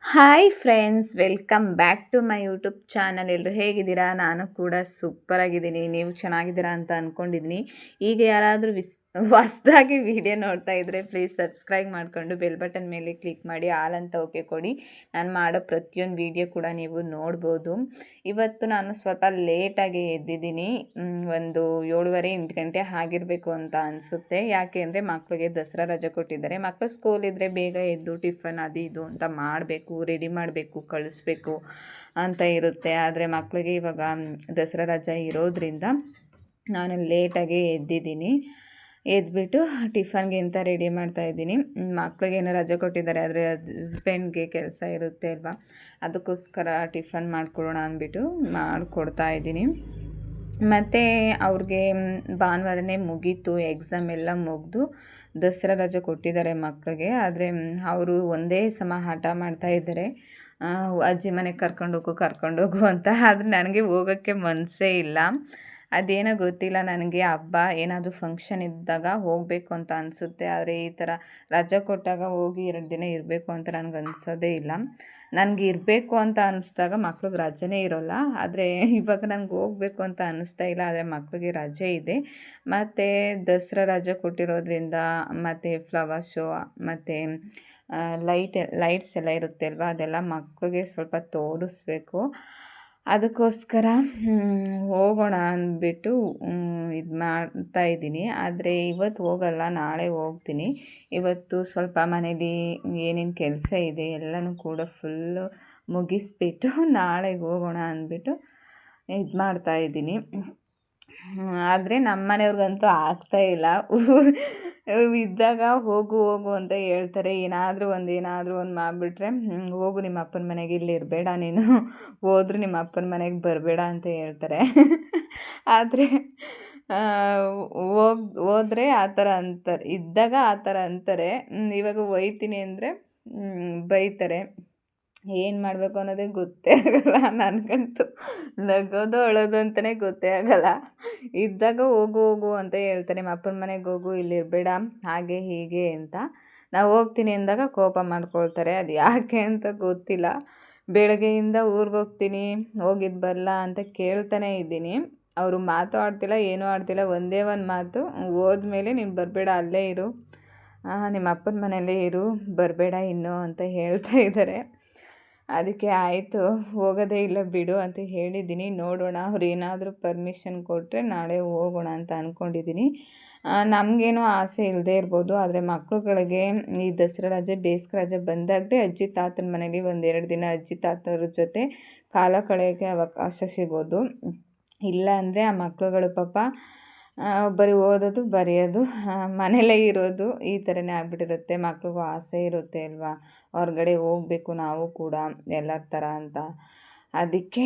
Hi friends, welcome back to my YouTube channel. ಎಲ್ಲರೂ ಹೇಗಿದ್ದೀರಾ? ನಾನು ಕೂಡ ಸೂಪರಾಗಿದ್ದೀನಿ. ನೀವು ಚೆನ್ನಾಗಿದ್ದೀರಾ ಅಂತ ಅಂದ್ಕೊಂಡಿದ್ದೀನಿ. ಈಗ ಯಾರಾದರೂ ಹೊಸ್ದಾಗಿ ವಿಡಿಯೋ ನೋಡ್ತಾ ಇದ್ದರೆ ಪ್ಲೀಸ್ ಸಬ್ಸ್ಕ್ರೈಬ್ ಮಾಡಿಕೊಂಡು ಬೆಲ್ ಬಟನ್ ಮೇಲೆ ಕ್ಲಿಕ್ ಮಾಡಿ ಆಲ್ ಅಂತ ಓಕೆ ಕೊಡಿ. ನಾನು ಮಾಡೋ ಪ್ರತಿಯೊಂದು ವಿಡಿಯೋ ಕೂಡ ನೀವು ನೋಡ್ಬೋದು. ಇವತ್ತು ನಾನು ಸ್ವಲ್ಪ ಲೇಟಾಗಿ ಎದ್ದಿದ್ದೀನಿ. ಒಂದು 7:30-8 ಗಂಟೆ ಆಗಿರಬೇಕು ಅಂತ ಅನಿಸುತ್ತೆ. ಯಾಕೆ ಅಂದರೆ ಮಕ್ಕಳಿಗೆ ದಸರಾ ರಜೆ ಕೊಟ್ಟಿದ್ದಾರೆ. ಮಕ್ಕಳು ಸ್ಕೂಲ್ ಇದ್ದರೆ ಬೇಗ ಎದ್ದು ಟಿಫನ್ ಅದು ಇದು ಅಂತ ಮಾಡಬೇಕು, ರೆಡಿ ಮಾಡಬೇಕು, ಕಳಿಸ್ಬೇಕು ಅಂತ ಇರುತ್ತೆ. ಆದರೆ ಮಕ್ಕಳಿಗೆ ಇವಾಗ ದಸರಾ ರಜೆ ಇರೋದ್ರಿಂದ ನಾನು ಲೇಟಾಗಿ ಎದ್ದಿದ್ದೀನಿ. ಎದ್ಬಿಟ್ಟು ಟಿಫನ್ಗೆ ಅಂತ ರೆಡಿ ಮಾಡ್ತಾಯಿದ್ದೀನಿ. ಮಕ್ಳಿಗೇನೋ ರಜೆ ಕೊಟ್ಟಿದ್ದಾರೆ, ಆದರೆ ಹಸ್ಬೆಂಡ್ಗೆ ಕೆಲಸ ಇರುತ್ತೆ ಅಲ್ವಾ, ಅದಕ್ಕೋಸ್ಕರ ಟಿಫನ್ ಮಾಡ್ಕೊಡೋಣ ಅಂದ್ಬಿಟ್ಟು ಮಾಡಿಕೊಡ್ತಾ ಇದ್ದೀನಿ. ಮತ್ತು ಅವ್ರಿಗೆ ಭಾನುವಾರನೇ ಮುಗೀತು ಎಕ್ಸಾಮ್ ಎಲ್ಲ ಮುಗಿದು ದಸರಾ ರಜೆ ಕೊಟ್ಟಿದ್ದಾರೆ ಮಕ್ಕಳಿಗೆ. ಆದರೆ ಅವರು ಒಂದೇ ಸಮ ಹಠ ಮಾಡ್ತಾಯಿದ್ದಾರೆ, ಅಜ್ಜಿ ಮನೆಗೆ ಕರ್ಕೊಂಡೋಗು ಅಂತ. ಆದರೆ ನನಗೆ ಹೋಗೋಕ್ಕೆ ಮನಸ್ಸೇ ಇಲ್ಲ. ಅದೇನೋ ಗೊತ್ತಿಲ್ಲ, ನನಗೆ ಹಬ್ಬ ಏನಾದರೂ ಫಂಕ್ಷನ್ ಇದ್ದಾಗ ಹೋಗಬೇಕು ಅಂತ ಅನಿಸುತ್ತೆ. ಆದರೆ ಈ ಥರ ರಜೆ ಕೊಟ್ಟಾಗ ಹೋಗಿ 2 ದಿನ ಇರಬೇಕು ಅಂತ ನನಗೆ ಅನಿಸೋದೇ ಇಲ್ಲ. ನನಗೆ ಇರಬೇಕು ಅಂತ ಅನ್ನಿಸ್ದಾಗ ಮಕ್ಳಿಗೆ ರಜೆನೇ ಇರೋಲ್ಲ. ಆದರೆ ಇವಾಗ ನನಗೆ ಹೋಗಬೇಕು ಅಂತ ಅನ್ನಿಸ್ತಾ ಇಲ್ಲ, ಆದರೆ ಮಕ್ಕಳಿಗೆ ರಜೆ ಇದೆ. ಮತ್ತು ದಸರಾ ರಜೆ ಕೊಟ್ಟಿರೋದ್ರಿಂದ ಮತ್ತು ಫ್ಲವರ್ ಶೋ ಮತ್ತು ಲೈಟ್ಸ್ ಎಲ್ಲ ಇರುತ್ತೆ ಅಲ್ವಾ, ಅದೆಲ್ಲ ಮಕ್ಕಳಿಗೆ ಸ್ವಲ್ಪ ತೋರಿಸ್ಬೇಕು. ಅದಕ್ಕೋಸ್ಕರ ಹೋಗೋಣ ಅಂದ್ಬಿಟ್ಟು ಇದು ಮಾಡ್ತಾಯಿದ್ದೀನಿ. ಆದರೆ ಇವತ್ತು ಹೋಗಲ್ಲ, ನಾಳೆ ಹೋಗ್ತೀನಿ. ಇವತ್ತು ಸ್ವಲ್ಪ ಮನೇಲಿ ಏನೇನು ಕೆಲಸ ಇದೆ ಎಲ್ಲನೂ ಕೂಡ ಫುಲ್ಲು ಮುಗಿಸ್ಬಿಟ್ಟು ನಾಳೆಗೆ ಹೋಗೋಣ ಅಂದ್ಬಿಟ್ಟು ಇದು ಮಾಡ್ತಾಯಿದ್ದೀನಿ. ಆದರೆ ನಮ್ಮ ಮನೆಯವ್ರಿಗಂತೂ ಆಗ್ತಾಯಿಲ್ಲ. ಇದ್ದಾಗ ಹೋಗು ಅಂತ ಹೇಳ್ತಾರೆ. ಏನಾದರೂ ಒಂದು ಮಾಡಿಬಿಟ್ರೆ, ಹೋಗು ನಿಮ್ಮ ಅಪ್ಪನ ಮನೆಗೆ, ಇಲ್ಲಿ ಇರಬೇಡ ನೀನು, ಹೋದ್ರೂ ನಿಮ್ಮ ಅಪ್ಪನ ಮನೆಗೆ ಬರಬೇಡ ಅಂತ ಹೇಳ್ತಾರೆ. ಆದರೆ ಹೋದರೆ ಆ ಥರ ಅಂತಾರೆ, ಇದ್ದಾಗ ಆ ಥರ ಅಂತಾರೆ. ಇವಾಗ ಒಯ್ತೀನಿ ಅಂದರೆ ಬೈತಾರೆ. ಏನು ಮಾಡಬೇಕು ಅನ್ನೋದೇ ಗೊತ್ತೇ ಆಗೋಲ್ಲ ನನಗಂತೂ. ನಗೋದು ಅಳೋದು ಅಂತಲೇ ಗೊತ್ತೇ ಆಗೋಲ್ಲ. ಇದ್ದಾಗ ಹೋಗು ಅಂತ ಹೇಳ್ತಾರೆ, ನಿಮ್ಮ ಅಪ್ಪನ ಮನೆಗೆ ಹೋಗು, ಇಲ್ಲಿರಬೇಡ, ಹಾಗೆ ಹೀಗೆ ಅಂತ. ನಾವು ಹೋಗ್ತೀನಿ ಅಂದಾಗ ಕೋಪ ಮಾಡ್ಕೊಳ್ತಾರೆ. ಅದು ಯಾಕೆ ಅಂತ ಗೊತ್ತಿಲ್ಲ. ಬೆಳಗ್ಗೆಯಿಂದ ಊರಿಗೆ ಹೋಗ್ತೀನಿ, ಹೋಗಿದ್ದು ಬರಲ್ಲ ಅಂತ ಕೇಳ್ತಾನೇ ಇದ್ದೀನಿ. ಅವರು ಮಾತು ಆಡ್ತಿಲ್ಲ, ಏನೂ ಆಡ್ತಿಲ್ಲ. ಒಂದೇ ಒಂದು ಮಾತು, ಹೋದ್ಮೇಲೆ ನೀನು ಬರಬೇಡ, ಅಲ್ಲೇ ಇರು, ನಿಮ್ಮ ಅಪ್ಪನ ಮನೆಯಲ್ಲೇ ಇರು, ಬರಬೇಡ ಇನ್ನೂ ಅಂತ ಹೇಳ್ತಾ ಇದ್ದಾರೆ. ಅದಕ್ಕೆ ಆಯಿತು, ಹೋಗೋದೇ ಇಲ್ಲ ಬಿಡು ಅಂತ ಹೇಳಿದ್ದೀನಿ. ನೋಡೋಣ, ಅವ್ರು ಏನಾದರೂ ಪರ್ಮಿಷನ್ ಕೊಟ್ಟರೆ ನಾಳೆ ಹೋಗೋಣ ಅಂತ ಅಂದ್ಕೊಂಡಿದ್ದೀನಿ. ನಮಗೇನೋ ಆಸೆ ಇಲ್ಲದೇ ಇರ್ಬೋದು, ಆದರೆ ಮಕ್ಕಳುಗಳಿಗೆ ಈ ದಸರಾ ರಜೆ, ಬೇಸಿಗೆ ರಜೆ ಬಂದಾಗಲೇ ಅಜ್ಜಿ ತಾತನ ಮನೇಲಿ 1-2 ದಿನ ಅಜ್ಜಿ ತಾತವ್ರ ಜೊತೆ ಕಾಲ ಕಳೆಯೋಕ್ಕೆ ಅವಕಾಶ ಸಿಗೋದು. ಇಲ್ಲ ಅಂದರೆ ಆ ಮಕ್ಕಳುಗಳು ಪಾಪ ಬರೀ ಓದೋದು, ಬರೆಯೋದು, ಮನೇಲೇ ಇರೋದು, ಈ ಥರನೇ ಆಗ್ಬಿಟ್ಟಿರುತ್ತೆ. ಮಕ್ಳಿಗೂ ಆಸೆ ಇರುತ್ತೆ ಅಲ್ವಾ, ಹೊರಗಡೆ ಹೋಗಬೇಕು ನಾವು ಕೂಡ ಎಲ್ಲರ ಥರ ಅಂತ. ಅದಕ್ಕೆ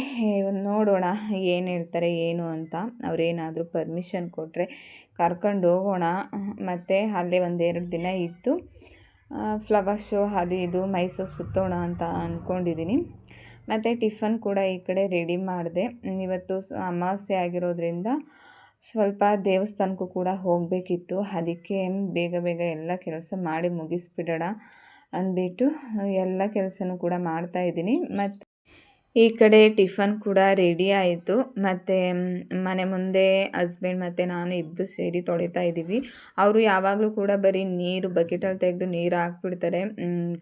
ನೋಡೋಣ ಏನು ಹೇಳ್ತಾರೆ ಏನು ಅಂತ. ಅವರೇನಾದರೂ ಪರ್ಮಿಷನ್ ಕೊಟ್ಟರೆ ಕರ್ಕೊಂಡು ಹೋಗೋಣ. ಮತ್ತು ಅಲ್ಲೇ 1-2 ದಿನ ಇದ್ದು ಫ್ಲವರ್ ಶೋ ಅದು ಇದು ಮೈಸೂರು ಸುತ್ತೋಣ ಅಂತ ಅಂದ್ಕೊಂಡಿದ್ದೀನಿ. ಮತ್ತು ಟಿಫನ್ ಕೂಡ ಈ ಕಡೆ ರೆಡಿ ಮಾಡಿದೆ. ಇವತ್ತು ಅಮಾವಾಸ್ಯೆ ಆಗಿರೋದ್ರಿಂದ ಸ್ವಲ್ಪ ದೇವಸ್ಥಾನಕ್ಕೂ ಕೂಡ ಹೋಗಬೇಕಿತ್ತು. ಅದಕ್ಕೆ ಬೇಗ ಎಲ್ಲ ಕೆಲಸ ಮಾಡಿ ಮುಗಿಸ್ಬಿಡೋಣ ಅಂದ್ಬಿಟ್ಟು ಎಲ್ಲ ಕೆಲಸನೂ ಕೂಡ ಮಾಡ್ತಾಯಿದ್ದೀನಿ. ಮತ್ತು ಈ ಕಡೆ ಟಿಫನ್ ಕೂಡ ರೆಡಿ ಆಯಿತು. ಮತ್ತು ಮನೆ ಮುಂದೆ ಹಸ್ಬೆಂಡ್ ಮತ್ತು ನಾನು ಇಬ್ಬರು ಸೇರಿ ತೊಳಿತಾ ಇದ್ದೀವಿ. ಅವರು ಯಾವಾಗಲೂ ಕೂಡ ಬರೀ ನೀರು ಬಕೆಟಲ್ಲಿ ತೆಗೆದು ನೀರು ಹಾಕ್ಬಿಡ್ತಾರೆ,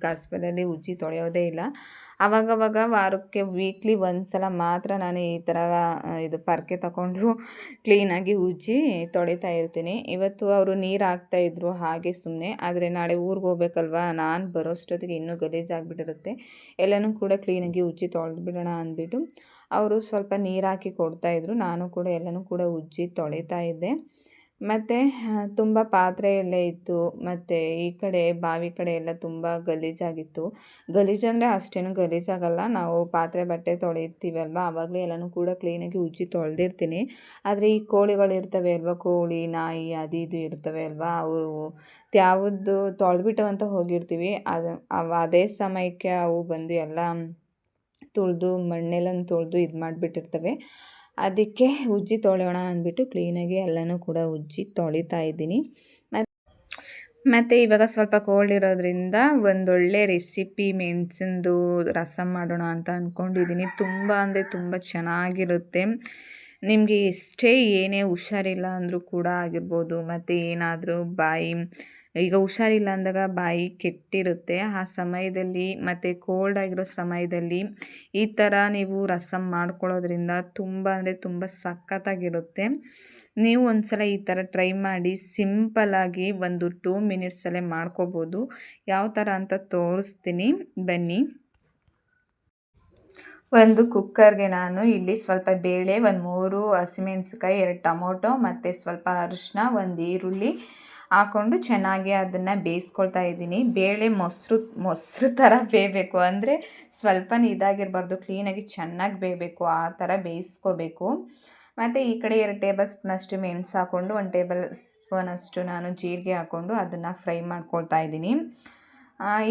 ಕಸದಲ್ಲಿ ಉಜ್ಜಿ ತೊಳೆಯೋದೇ ಇಲ್ಲ. ಆವಾಗವಾಗ ವಾರಕ್ಕೆ ವೀಕ್ಲಿ ಒಂದು ಸಲ ಮಾತ್ರ ನಾನು ಈ ಥರ ಇದು ಪರ್ಕೆ ತಗೊಂಡು ಕ್ಲೀನಾಗಿ ಉಜ್ಜಿ ತೊಳಿತಾ ಇರ್ತೀನಿ. ಇವತ್ತು ಅವರು ನೀರು ಹಾಕ್ತಾಯಿದ್ರು ಹಾಗೆ ಸುಮ್ಮನೆ. ಆದರೆ ನಾಳೆ ಊರಿಗೆ ಹೋಗ್ಬೇಕಲ್ವ, ನಾನು ಬರೋಷ್ಟೊತ್ತಿಗೆ ಇನ್ನೂ ಗಲೀಜಾಗಿಬಿಟ್ಟಿರುತ್ತೆ. ಎಲ್ಲನೂ ಕೂಡ ಕ್ಲೀನಾಗಿ ಉಜ್ಜಿ ತೊಳೆದ್ಬಿಡೋಣ ಅಂದ್ಬಿಟ್ಟು ಅವರು ಸ್ವಲ್ಪ ನೀರು ಹಾಕಿ ಕೊಡ್ತಾಯಿದ್ರು. ನಾನು ಕೂಡ ಎಲ್ಲನೂ ಕೂಡ ಉಜ್ಜಿ ತೊಳಿತಾ ಇದ್ದೆ. ಮತ್ತು ತುಂಬ ಪಾತ್ರೆ ಎಲ್ಲ ಇತ್ತು. ಮತ್ತು ಈ ಕಡೆ ಬಾವಿ ಕಡೆ ಎಲ್ಲ ತುಂಬ ಗಲೀಜಾಗಿತ್ತು. ಗಲೀಜಂದರೆ ಅಷ್ಟೇನು ಗಲೀಜಾಗಲ್ಲ, ನಾವು ಪಾತ್ರೆ ಬಟ್ಟೆ ತೊಳಿತೀವಲ್ವ, ಆವಾಗಲೇ ಎಲ್ಲನೂ ಕೂಡ ಕ್ಲೀನಾಗಿ ಉಜ್ಜಿ ತೊಳೆದಿರ್ತೀನಿ. ಆದರೆ ಈ ಕೋಳಿಗಳು ಇರ್ತವೆ ಅಲ್ವಾ, ಕೋಳಿ ನಾಯಿ ಅದು ಇದು ಇರ್ತವೆ ಅಲ್ವಾ, ಅವು ಯಾವುದು ತೊಳೆದ್ಬಿಟ್ಟು ಅಂತ ಹೋಗಿರ್ತೀವಿ, ಅದೇ ಸಮಯಕ್ಕೆ ಅವು ಬಂದು ಎಲ್ಲ ತುಳಿದು ಮಣ್ಣೆಲ್ಲ ತೊಳೆದು ಇದು ಮಾಡಿಬಿಟ್ಟಿರ್ತವೆ. ಅದಕ್ಕೆ ಉಜ್ಜಿ ತೊಳೆಯೋಣ ಅಂದ್ಬಿಟ್ಟು ಕ್ಲೀನಾಗಿ ಎಲ್ಲನೂ ಕೂಡ ಉಜ್ಜಿ ತೊಳಿತಾ ಇದ್ದೀನಿ. ಮತ್ತು ಇವಾಗ ಸ್ವಲ್ಪ ಕೋಲ್ಡ್ ಇರೋದ್ರಿಂದ ಒಂದೊಳ್ಳೆ ರೆಸಿಪಿ ಮೆಣಸಿಂದು ರಸಮ್ ಮಾಡೋಣ ಅಂತ ಅಂದ್ಕೊಂಡಿದ್ದೀನಿ. ತುಂಬ ಅಂದರೆ ತುಂಬ ಚೆನ್ನಾಗಿರುತ್ತೆ. ನಿಮಗೆ ಎಷ್ಟೇ ಏನೇ ಹುಷಾರಿಲ್ಲ ಅಂದರೂ ಕೂಡ ಆಗಿರ್ಬೋದು, ಮತ್ತು ಏನಾದರೂ ಈಗ ಹುಷಾರಿಲ್ಲ ಅಂದಾಗ ಬಾಯಿ ಕೆಟ್ಟಿರುತ್ತೆ. ಆ ಸಮಯದಲ್ಲಿ ಮತ್ತು ಕೋಲ್ಡ್ ಆಗಿರೋ ಸಮಯದಲ್ಲಿ ಈ ಥರ ನೀವು ರಸಮ್ ಮಾಡ್ಕೊಳ್ಳೋದ್ರಿಂದ ತುಂಬ ಅಂದರೆ ತುಂಬ ಸಖತ್ತಾಗಿರುತ್ತೆ. ನೀವು ಒಂದ್ಸಲ ಈ ಥರ ಟ್ರೈ ಮಾಡಿ. ಸಿಂಪಲ್ಲಾಗಿ ಒಂದು 2 ಮಿನಿಟ್ಸಲ್ಲೇ ಮಾಡ್ಕೋಬೋದು. ಯಾವ ಥರ ಅಂತ ತೋರಿಸ್ತೀನಿ ಬನ್ನಿ. ಒಂದು ಕುಕ್ಕರ್ಗೆ ನಾನು ಇಲ್ಲಿ ಸ್ವಲ್ಪ ಬೇಳೆ, ಒಂದು 3 ಹಸಿಮೆಣಸಿಕಾಯಿ, 2 ಟೊಮೊಟೊ ಮತ್ತು ಸ್ವಲ್ಪ ಅರಿಶಿನ, ಒಂದು ಈರುಳ್ಳಿ ಹಾಕ್ಕೊಂಡು ಚೆನ್ನಾಗಿ ಅದನ್ನು ಬೇಯಿಸ್ಕೊಳ್ತಾ ಇದ್ದೀನಿ. ಬೇಳೆ ಮೊಸರು ಥರ ಬೇಯಬೇಕು, ಅಂದರೆ ಸ್ವಲ್ಪನೇ ಇದಾಗಿರಬಾರ್ದು, ಕ್ಲೀನಾಗಿ ಚೆನ್ನಾಗಿ ಬೇಯಬೇಕು, ಆ ಥರ ಬೇಯಿಸ್ಕೋಬೇಕು. ಮತ್ತು ಈ ಕಡೆ 2 ಟೇಬಲ್ ಸ್ಪೂನಷ್ಟು ಮೆಣಸು ಹಾಕ್ಕೊಂಡು 1 ಟೇಬಲ್ ಸ್ಪೂನಷ್ಟು ನಾನು ಜೀರಿಗೆ ಹಾಕ್ಕೊಂಡು ಅದನ್ನು ಫ್ರೈ ಮಾಡ್ಕೊಳ್ತಾ ಇದ್ದೀನಿ.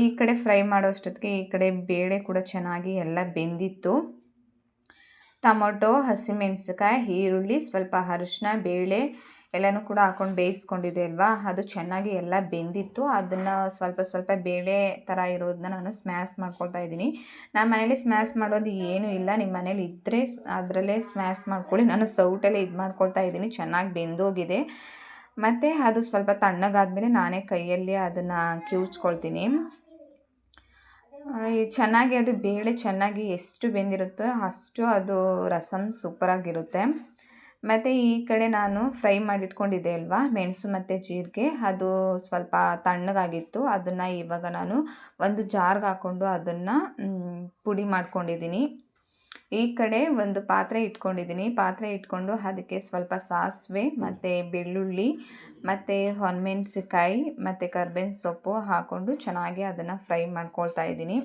ಈ ಕಡೆ ಫ್ರೈ ಮಾಡೋಷ್ಟೊತ್ತಿಗೆ ಈ ಕಡೆ ಬೇಳೆ ಕೂಡ ಚೆನ್ನಾಗಿ ಎಲ್ಲ ಬೆಂದಿತ್ತು. ಟೊಮೊಟೊ, ಹಸಿಮೆಣಸಿಕಾಯಿ, ಈರುಳ್ಳಿ, ಸ್ವಲ್ಪ ಅರಿಶಿನ, ಬೇಳೆ ಎಲ್ಲನೂ ಕೂಡ ಹಾಕ್ಕೊಂಡು ಬೇಯಿಸ್ಕೊಂಡಿದ್ದೆ ಅಲ್ವಾ, ಅದು ಚೆನ್ನಾಗಿ ಎಲ್ಲ ಬೆಂದಿತ್ತು. ಅದನ್ನು ಸ್ವಲ್ಪ ಸ್ವಲ್ಪ ಬೇಳೆ ಥರ ಇರೋದನ್ನ ನಾನು ಸ್ಮ್ಯಾಶ್ ಮಾಡ್ಕೊಳ್ತಾ ಇದ್ದೀನಿ. ನಮ್ಮ ಮನೇಲಿ ಸ್ಮ್ಯಾಶ್ ಮಾಡೋದು ಏನೂ ಇಲ್ಲ, ನಿಮ್ಮ ಮನೇಲಿ ಇದ್ದರೆ ಅದರಲ್ಲೇ ಸ್ಮ್ಯಾಶ್ ಮಾಡ್ಕೊಳ್ಳಿ. ನಾನು ಸೌಟಲ್ಲೇ ಇದು ಮಾಡ್ಕೊಳ್ತಾ ಇದ್ದೀನಿ. ಚೆನ್ನಾಗಿ ಬೆಂದೋಗಿದೆ. ಮತ್ತು ಅದು ಸ್ವಲ್ಪ ತಣ್ಣಗಾದ್ಮೇಲೆ ನಾನೇ ಕೈಯಲ್ಲಿ ಅದನ್ನು ಕಿವುಚ್ಕೊಳ್ತೀನಿ. ಚೆನ್ನಾಗಿ ಅದು ಬೇಳೆ ಚೆನ್ನಾಗಿ ಎಷ್ಟು ಬೆಂದಿರುತ್ತೋ ಅಷ್ಟು ಅದು ರಸಮ್ ಸೂಪರಾಗಿರುತ್ತೆ. ಮತ್ತು ಈ ಕಡೆ ನಾನು ಫ್ರೈ ಮಾಡಿಟ್ಕೊಂಡಿದ್ದೆ ಅಲ್ವಾ ಮೆಣಸು ಮತ್ತು ಜೀರಿಗೆ, ಅದು ಸ್ವಲ್ಪ ತಣ್ಣಗಾಗಿತ್ತು. ಅದನ್ನು ಇವಾಗ ನಾನು ಒಂದು ಜಾರ್ಗೆ ಹಾಕ್ಕೊಂಡು ಅದನ್ನು ಪುಡಿ ಮಾಡ್ಕೊಂಡಿದ್ದೀನಿ. ಈ ಕಡೆ ಒಂದು ಪಾತ್ರೆ ಇಟ್ಕೊಂಡು ಅದಕ್ಕೆ ಸ್ವಲ್ಪ ಸಾಸಿವೆ ಮತ್ತು ಬೆಳ್ಳುಳ್ಳಿ ಮತ್ತು ಒಣಮೆಣ್ಸಿಕಾಯಿ ಮತ್ತು ಕರ್ಬೇವಿನ ಸೊಪ್ಪು ಹಾಕ್ಕೊಂಡು ಚೆನ್ನಾಗಿ ಅದನ್ನು ಫ್ರೈ ಮಾಡ್ಕೊಳ್ತಾ ಇದ್ದೀನಿ.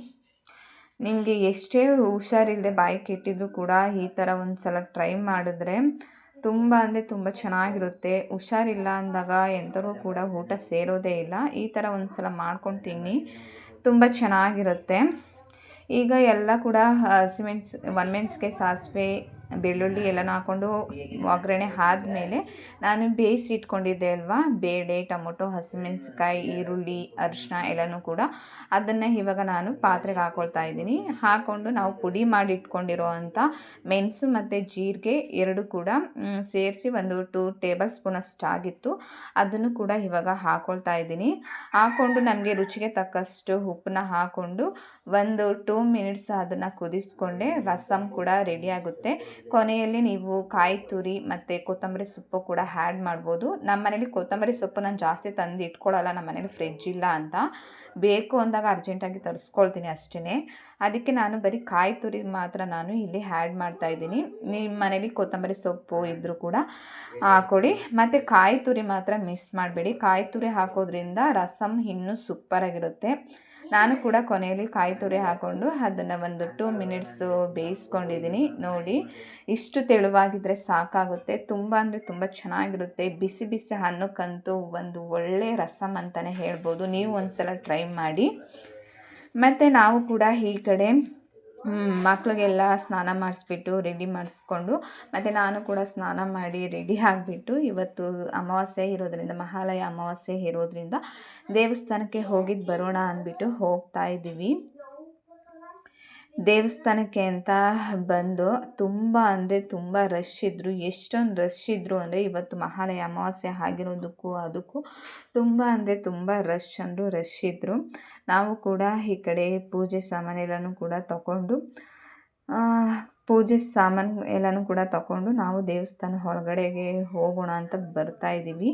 ನಿಮಗೆ ಎಷ್ಟೇ ಹುಷಾರಿಲ್ಲದೆ ಬಾಯಿ ಕೆಟ್ಟಿದ್ರೂ ಕೂಡ ಈ ಥರ ಒಂದು ಸಲ ಟ್ರೈ ಮಾಡಿದ್ರೆ ತುಂಬ ಅಂದರೆ ತುಂಬ ಚೆನ್ನಾಗಿರುತ್ತೆ. ಹುಷಾರಿಲ್ಲ ಅಂದಾಗ ಎಂಥರೂ ಕೂಡ ಊಟ ಸೇರೋದೇ ಇಲ್ಲ. ಈ ಥರ ಒಂದು ಸಲ ಮಾಡ್ಕೊಂಡು ತಿನ್ನಿ, ತುಂಬ ಚೆನ್ನಾಗಿರುತ್ತೆ. ಈಗ ಎಲ್ಲ ಕೂಡ ಒಣಮೆಣ್ಸಿಕಾಯಿ, ಸಾಸಿವೆ, ಬೆಳ್ಳುಳ್ಳಿ ಎಲ್ಲನೂ ಹಾಕ್ಕೊಂಡು ಒಗ್ಗರಣೆ ಆದಮೇಲೆ ನಾನು ಬೇಯಿಸಿ ಇಟ್ಕೊಂಡಿದ್ದೆ ಅಲ್ವಾ ಬೇಳೆ, ಟೊಮೊಟೊ, ಹಸಿಮೆಣಸಿಕಾಯಿ, ಈರುಳ್ಳಿ, ಅರಿಶಿನ ಎಲ್ಲನೂ ಕೂಡ ಅದನ್ನು ಇವಾಗ ನಾನು ಪಾತ್ರೆಗೆ ಹಾಕ್ಕೊಳ್ತಾ ಇದ್ದೀನಿ. ಹಾಕ್ಕೊಂಡು ನಾವು ಪುಡಿ ಮಾಡಿ ಇಟ್ಕೊಂಡಿರೋ ಅಂಥ ಮೆಣಸು ಮತ್ತು ಜೀರಿಗೆ ಎರಡು ಕೂಡ ಸೇರಿಸಿ ಒಂದು 2 ಟೇಬಲ್ ಸ್ಪೂನಷ್ಟು ಆಗಿತ್ತು. ಅದನ್ನು ಕೂಡ ಇವಾಗ ಹಾಕ್ಕೊಳ್ತಾ ಇದ್ದೀನಿ. ಹಾಕ್ಕೊಂಡು ನಮಗೆ ರುಚಿಗೆ ತಕ್ಕಷ್ಟು ಉಪ್ಪನ್ನ ಹಾಕ್ಕೊಂಡು ಒಂದು 2 ಮಿನಿಟ್ಸ್ ಅದನ್ನು ಕುದಿಸ್ಕೊಂಡೆ ರಸಮ್ ಕೂಡ ರೆಡಿಯಾಗುತ್ತೆ. ಕೊನೆಯಲ್ಲಿ ನೀವು ಕಾಯಿ ತುರಿ ಮತ್ತು ಕೊತ್ತಂಬರಿ ಸೊಪ್ಪು ಕೂಡ ಆ್ಯಡ್ ಮಾಡ್ಬೋದು. ನಮ್ಮ ಮನೇಲಿ ಕೊತ್ತಂಬರಿ ಸೊಪ್ಪು ನಾನು ಜಾಸ್ತಿ ತಂದು ಇಟ್ಕೊಳ್ಳಲ್ಲ, ನಮ್ಮ ಮನೇಲಿ ಫ್ರಿಡ್ಜ್ ಇಲ್ಲ ಅಂತ. ಬೇಕು ಅಂದಾಗ ಅರ್ಜೆಂಟಾಗಿ ತರಿಸ್ಕೊಳ್ತೀನಿ ಅಷ್ಟೇ. ಅದಕ್ಕೆ ನಾನು ಬರೀ ಕಾಯಿ ತುರಿ ಮಾತ್ರ ನಾನು ಇಲ್ಲಿ ಆ್ಯಡ್ ಮಾಡ್ತಾಯಿದ್ದೀನಿ. ನಿಮ್ಮ ಮನೇಲಿ ಕೊತ್ತಂಬರಿ ಸೊಪ್ಪು ಇದ್ದರೂ ಕೂಡ ಹಾಕ್ಕೊಡಿ. ಮತ್ತು ಕಾಯಿ ತುರಿ ಮಾತ್ರ ಮಿಸ್ ಮಾಡಬೇಡಿ. ಕಾಯಿ ತುರಿ ಹಾಕೋದ್ರಿಂದ ರಸಮ್ ಇನ್ನೂ ಸೂಪರಾಗಿರುತ್ತೆ. ನಾನು ಕೂಡ ಕೊನೆಯಲ್ಲಿ ಕಾಯಿ ತುರಿ ಹಾಕ್ಕೊಂಡು ಅದನ್ನು ಒಂದು 2 ಮಿನಿಟ್ಸು ಬೇಯಿಸ್ಕೊಂಡಿದ್ದೀನಿ. ನೋಡಿ, ಇಷ್ಟು ತೆಳುವಾಗಿದ್ದರೆ ಸಾಕಾಗುತ್ತೆ. ತುಂಬ ಅಂದರೆ ತುಂಬ ಚೆನ್ನಾಗಿರುತ್ತೆ. ಬಿಸಿ ಬಿಸಿ ಅನ್ನಕ್ಕಂತೂ ಒಂದು ಒಳ್ಳೆಯ ರಸಮ್ ಅಂತಲೇ ಹೇಳ್ಬೋದು. ನೀವು ಒಂದು ಸಲ ಟ್ರೈ ಮಾಡಿ. ಮತ್ತು ನಾವು ಕೂಡ ಈ ಕಡೆ ಮಕ್ಳಿಗೆಲ್ಲ ಸ್ನಾನ ಮಾಡಿಸ್ಬಿಟ್ಟು ರೆಡಿ ಮಾಡಿಸ್ಕೊಂಡು, ಮತ್ತು ನಾನು ಕೂಡ ಸ್ನಾನ ಮಾಡಿ ರೆಡಿ ಆಗಿಬಿಟ್ಟು, ಇವತ್ತು ಅಮಾವಾಸ್ಯೆ ಇರೋದ್ರಿಂದ, ಮಹಾಲಯ ಅಮಾವಾಸ್ಯೆ ಇರೋದ್ರಿಂದ ದೇವಸ್ಥಾನಕ್ಕೆ ಹೋಗಿದ್ದು ಬರೋಣ ಅಂದ್ಬಿಟ್ಟು ಹೋಗ್ತಾ ಇದ್ದೀವಿ. ದೇವಸ್ಥಾನಕ್ಕೆ ಅಂತ ಬಂದು ತುಂಬ ಅಂದರೆ ತುಂಬ ರಶ್ ಇದ್ದರು. ಎಷ್ಟೊಂದು ರಶ್ ಇದ್ದರು ಅಂದರೆ ಇವತ್ತು ಮಹಾಲಯ ಅಮಾವಾಸ್ಯೆ ಆಗಿರೋದಕ್ಕೂ ಅದಕ್ಕೂ ತುಂಬ ಅಂದರೆ ತುಂಬ ರಶ್ ಇದ್ದರು. ನಾವು ಕೂಡ ಈ ಕಡೆ ಪೂಜೆ ಸಾಮಾನೆಲ್ಲನೂ ಕೂಡ ತಗೊಂಡು ನಾವು ದೇವಸ್ಥಾನ ಒಳಗಡೆಗೆ ಹೋಗೋಣ ಅಂತ ಬರ್ತಾಯಿದ್ದೀವಿ.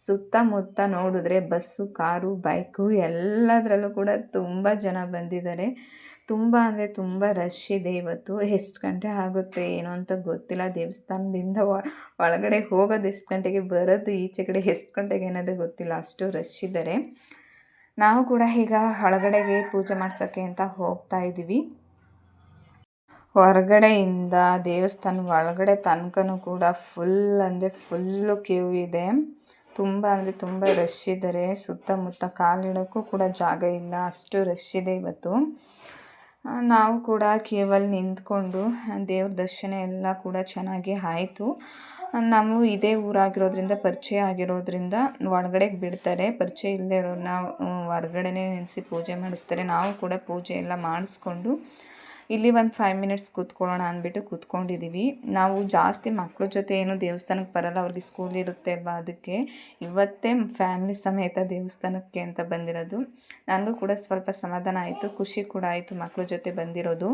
ಸುತ್ತಮುತ್ತ ನೋಡಿದ್ರೆ ಬಸ್ಸು, ಕಾರು, ಬೈಕು ಎಲ್ಲದರಲ್ಲೂ ಕೂಡ ತುಂಬ ಜನ ಬಂದಿದ್ದಾರೆ. ತುಂಬ ಅಂದರೆ ತುಂಬ ರಶ್ ಇದೆ. ಇವತ್ತು ಎಷ್ಟು ಗಂಟೆ ಆಗುತ್ತೆ ಏನೋ ಅಂತ ಗೊತ್ತಿಲ್ಲ. ದೇವಸ್ಥಾನದಿಂದ ಒಳಗಡೆ ಹೋಗೋದು ಎಷ್ಟು ಗಂಟೆಗೆ, ಬರೋದು ಈಚೆ ಕಡೆ ಎಷ್ಟು ಗಂಟೆಗೆ ಅನ್ನೋದೇ ಗೊತ್ತಿಲ್ಲ, ಅಷ್ಟು ರಶ್ ಇದ್ದಾರೆ. ನಾವು ಕೂಡ ಈಗ ಒಳಗಡೆಗೆ ಪೂಜೆ ಮಾಡ್ಸೋಕ್ಕೆ ಅಂತ ಹೋಗ್ತಾ ಇದ್ದೀವಿ. ಹೊರಗಡೆಯಿಂದ ದೇವಸ್ಥಾನ ಒಳಗಡೆ ತನಕನೂ ಕೂಡ ಫುಲ್ ಅಂದರೆ ಫುಲ್ಲು ಕ್ಯೂ ಇದೆ. ತುಂಬ ಅಂದರೆ ತುಂಬ ರಶ್ ಇದ್ದಾರೆ. ಸುತ್ತಮುತ್ತ ಕಾಲಿಡೋಕ್ಕೂ ಕೂಡ ಜಾಗ ಇಲ್ಲ, ಅಷ್ಟು ರಶ್ ಇದೆ ಇವತ್ತು. ನಾವು ಕೂಡ ಕ್ಯೂವಲ್ಲಿ ನಿಂತ್ಕೊಂಡು ದೇವ್ರ ದರ್ಶನ ಎಲ್ಲ ಕೂಡ ಚೆನ್ನಾಗಿ ಆಯಿತು. ನಾವು ಇದೇ ಊರಾಗಿರೋದ್ರಿಂದ, ಪರಿಚಯ ಆಗಿರೋದ್ರಿಂದ ಒಳಗಡೆಗೆ ಬಿಡ್ತಾರೆ. ಪರಿಚಯ ಇಲ್ಲದೆ ಇರೋರನ್ನ ಹೊರ್ಗಡೆನೇ ನಿಲ್ಲಿಸಿ ಪೂಜೆ ಮಾಡಿಸ್ತಾರೆ. ನಾವು ಕೂಡ ಪೂಜೆ ಎಲ್ಲ ಮಾಡಿಸ್ಕೊಂಡು ಇಲ್ಲಿ ಒಂದು 5 ಮಿನಿಟ್ಸ್ ಕೂತ್ಕೊಳ್ಳೋಣ ಅಂದ್ಬಿಟ್ಟು ಕೂತ್ಕೊಂಡಿದ್ದೀವಿ. ನಾವು ಜಾಸ್ತಿ ಮಕ್ಳ ಜೊತೆ ಏನು ದೇವಸ್ಥಾನಕ್ಕೆ ಬರಲ್ಲ, ಅವ್ರಿಗೆ ಸ್ಕೂಲ್ ಇರುತ್ತೆ ಅಲ್ವಾ, ಅದಕ್ಕೆ ಇವತ್ತೇ ಫ್ಯಾಮಿಲಿ ಸಮೇತ ದೇವಸ್ಥಾನಕ್ಕೆ ಅಂತ ಬಂದಿರೋದು. ನನಗೂ ಕೂಡ ಸ್ವಲ್ಪ ಸಮಾಧಾನ ಆಯಿತು, ಖುಷಿ ಕೂಡ ಆಯಿತು ಮಕ್ಳ ಜೊತೆ ಬಂದಿರೋದು.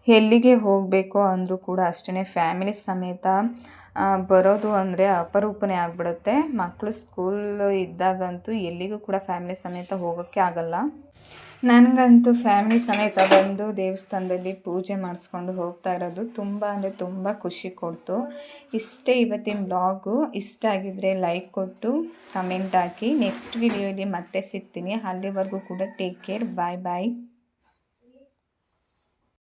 ಎಲ್ಲಿಗೆ ಹೋಗಬೇಕು ಅಂದರೂ ಕೂಡ ಅಷ್ಟೇ ಫ್ಯಾಮಿಲಿ ಸಮೇತ ಬರೋದು ಅಂದರೆ ಅಪರೂಪನೇ ಆಗಿಬಿಡುತ್ತೆ. ಮಕ್ಕಳು ಸ್ಕೂಲ್ ಇದ್ದಾಗಂತೂ ಎಲ್ಲಿಗೂ ಕೂಡ ಫ್ಯಾಮಿಲಿ ಸಮೇತ ಹೋಗೋಕ್ಕೆ ಆಗಲ್ಲ. ನನಗಂತೂ ಫ್ಯಾಮಿಲಿ ಸಮೇತ ಬಂದು ದೇವಸ್ಥಾನದಲ್ಲಿ ಪೂಜೆ ಮಾಡಿಸ್ಕೊಂಡು ಹೋಗ್ತಾ ಇರೋದು ತುಂಬ ಅಂದರೆ ತುಂಬ ಖುಷಿ ಕೊಡ್ತು. ಇಷ್ಟೇ ಇವತ್ತಿನ ಬ್ಲಾಗು. ಇಷ್ಟ ಆಗಿದ್ದರೆ ಲೈಕ್ ಕೊಟ್ಟು ಕಮೆಂಟ್ ಹಾಕಿ. ನೆಕ್ಸ್ಟ್ ವಿಡಿಯೋಲಿ ಮತ್ತೆ ಸಿಗ್ತೀನಿ. ಅಲ್ಲಿವರೆಗೂ ಕೂಡ ಟೇಕ್ ಕೇರ್. ಬಾಯ್ ಬಾಯ್.